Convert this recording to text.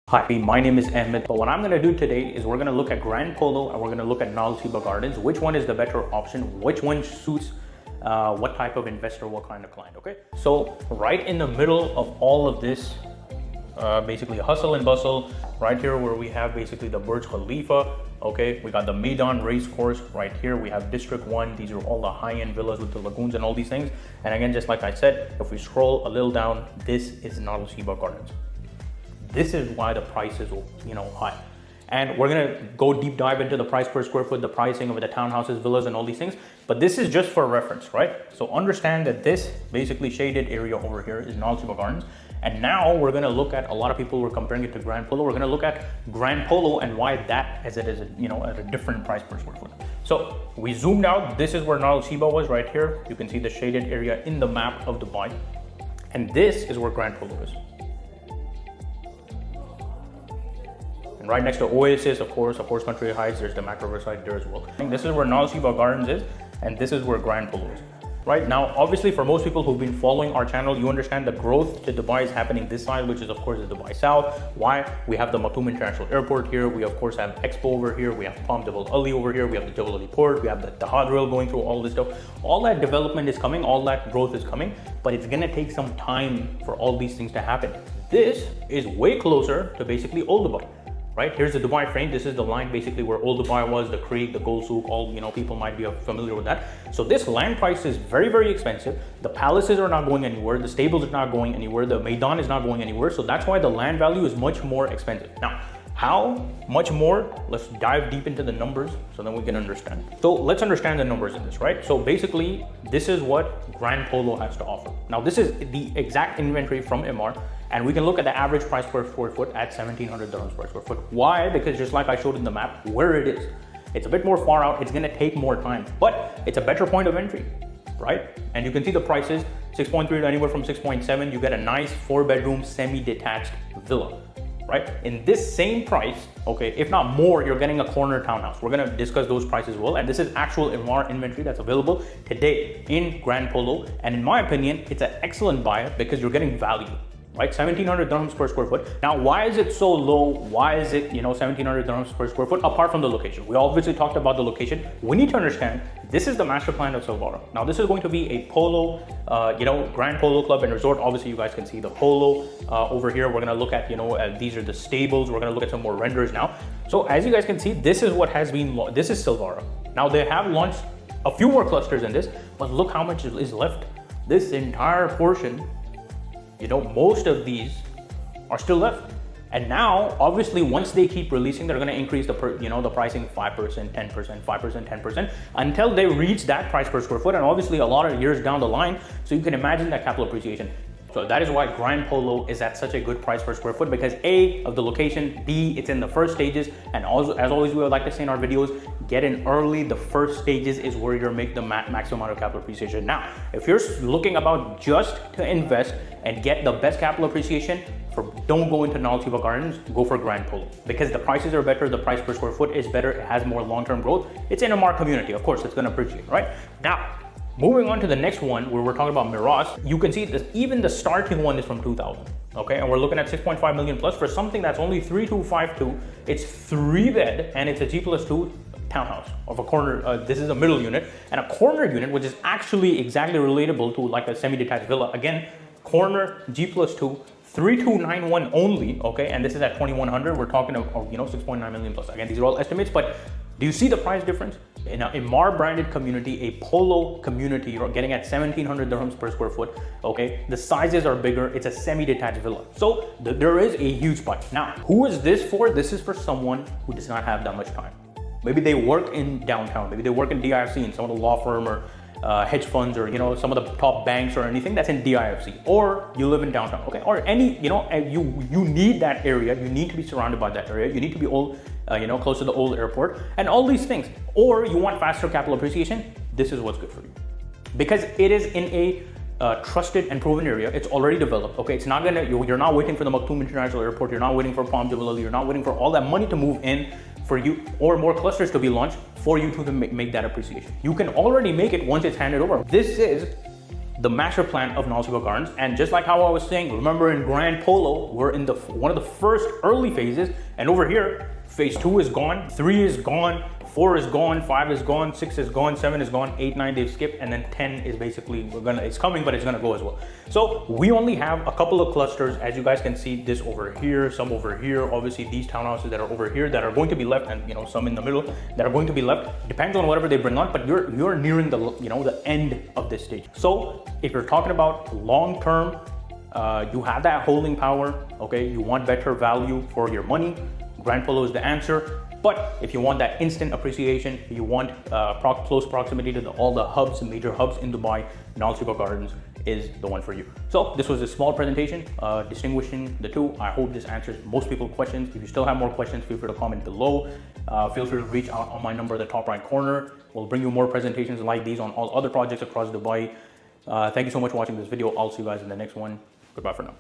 Hi, my name is Ahmed, but what I'm going to do today is we're going to look at Grand Polo and we're going to look at Nad Al Sheba Gardens. Which one is the better option? Which one suits what type of investor, what kind of client, okay? So right in the middle of all of this, basically hustle and bustle, right here where we have basically the Burj Khalifa, okay? We got the Maidan race course right here. We have District 1. These are all the high-end villas with the lagoons and all these things. And again, just like I said, if we scroll a little down, this is Nad Al Sheba Gardens. This is why the price is, high. And we're gonna go deep dive into the price per square foot, the pricing of the townhouses, villas, and all these things. But this is just for reference, right? So understand that this basically shaded area over here is Nad Al Sheba Gardens. And now we're gonna look at, a lot of people were comparing it to Grand Polo. We're gonna look at Grand Polo and why that as it is, at a different price per square foot. So we zoomed out. This is where Nad Al Sheba was right here. You can see the shaded area in the map of Dubai. And this is where Grand Polo is. Right next to Oasis, of course Country Heights, there's the Macro Riverside there as well. This is where Nad Al Sheba Gardens is, and this is where Grand Polo is. Right now, obviously for most people who've been following our channel, you understand the growth to Dubai is happening this side, which is of course the Dubai South. Why? We have the Maktoum International Airport here. We of course have Expo over here. We have Palm Jebel Ali over here. We have the Jebel Ali Port. We have the Tahad Rail going through all this stuff. All that development is coming. All that growth is coming, but it's gonna take some time for all these things to happen. This is way closer to basically old Dubai. Right, here's the Dubai frame. This is the line basically where old Dubai was, the creek, the gold souk, all, people might be familiar with that. So this land price is very, very expensive. The palaces are not going anywhere. The stables are not going anywhere. The Maidan is not going anywhere. So that's why the land value is much more expensive. Now, how much more? Let's dive deep into the numbers so then we can understand. So let's understand the numbers in this, right? So basically, this is what Grand Polo has to offer. Now, this is the exact inventory from Emaar, and we can look at the average price per square foot at 1,700 dirhams per square foot. Why? Because just like I showed in the map, where it is, it's a bit more far out. It's gonna take more time, but it's a better point of entry, right? And you can see the prices, 6.3 to anywhere from 6.7. You get a nice 4-bedroom semi-detached villa. Right? In this same price, okay, if not more, you're getting a corner townhouse. We're gonna discuss those prices as well. And this is actual Emaar inventory that's available today in Grand Polo. And in my opinion, it's an excellent buy because you're getting value, right? 1,700 dirhams per square foot. Now, why is it so low? Why is it, 1,700 dirhams per square foot, apart from the location? We obviously talked about the location. We need to understand, this is the master plan of Silvara. Now, this is going to be a Polo, Grand Polo Club and Resort. Obviously, you guys can see the Polo over here. We're gonna look at, these are the stables. We're gonna look at some more renders now. So as you guys can see, this is what has been, this is Silvara. Now, they have launched a few more clusters in this, but look how much is left. This entire portion, most of these are still left. And now, obviously, once they keep releasing, they're going to increase the pricing 5%, 10%, 5%, 10%, until they reach that price per square foot. And obviously, a lot of years down the line, so you can imagine that capital appreciation. So that is why Grand Polo is at such a good price per square foot, because A, of the location, B, it's in the first stages, and also, as always, we would like to say in our videos, get in early. The first stages is where you're making the maximum amount of capital appreciation. Now, if you're looking about just to invest and get the best capital appreciation, don't go into Nad Al Sheba Gardens, go for Grand Polo, because the prices are better, the price per square foot is better, it has more long-term growth. It's in a Emaar community, of course, it's gonna appreciate, right? Now, moving on to the next one, where we're talking about Miras, you can see this, even the starting one is from 2000, okay? And we're looking at 6.5 million plus for something that's only 3252. It's 3-bed, and it's a G+2 townhouse of a corner. This is a middle unit, and a corner unit, which is actually exactly relatable to like a semi-detached villa. Again, corner, G+2, 3291 only, okay? And this is at 2100. We're talking of 6.9 million plus. Again, these are all estimates, but do you see the price difference? In a Emaar branded community, a Polo community, you're getting at 1,700 dirhams per square foot, okay? The sizes are bigger. It's a semi-detached villa. So there is a huge spike. Now, who is this for? This is for someone who does not have that much time. Maybe they work in downtown. Maybe they work in DIFC, in some of the law firm or hedge funds, or some of the top banks or anything that's in DIFC, or you live in downtown, okay? Or any, you need that area. You need to be surrounded by that area. You need to be old, close to the old airport and all these things. Or you want faster capital appreciation. This is what's good for you, because it is in a trusted and proven area. It's already developed, okay? It's not gonna, you're not waiting for the Maktoum International Airport. You're not waiting for Palm Jebel Ali. You're not waiting for all that money to move in for you, or more clusters to be launched for you to make that appreciation. You can already make it once it's handed over. This is the master plan of Nad Al Sheba Gardens. And just like how I was saying, remember in Grand Polo, we're in one of the first early phases, and over here, phase 2 is gone, 3 is gone, 4 is gone, 5 is gone, 6 is gone, 7 is gone, 8, 9 they've skipped, and then 10 is basically, it's coming, but it's gonna go as well. So we only have a couple of clusters, as you guys can see, this over here, some over here, obviously these townhouses that are over here that are going to be left, and some in the middle that are going to be left. Depends on whatever they bring on, but you're nearing the the end of this stage. So if you're talking about long term, you have that holding power, okay, you want better value for your money, Grand Polo is the answer. But if you want that instant appreciation, you want close proximity to all the hubs, major hubs in Dubai, Nad Al Sheba Gardens is the one for you. So this was a small presentation distinguishing the two. I hope this answers most people's questions. If you still have more questions, feel free to comment below. Feel free to reach out on my number in the top right corner. We'll bring you more presentations like these on all other projects across Dubai. Thank you so much for watching this video. I'll see you guys in the next one. Goodbye for now.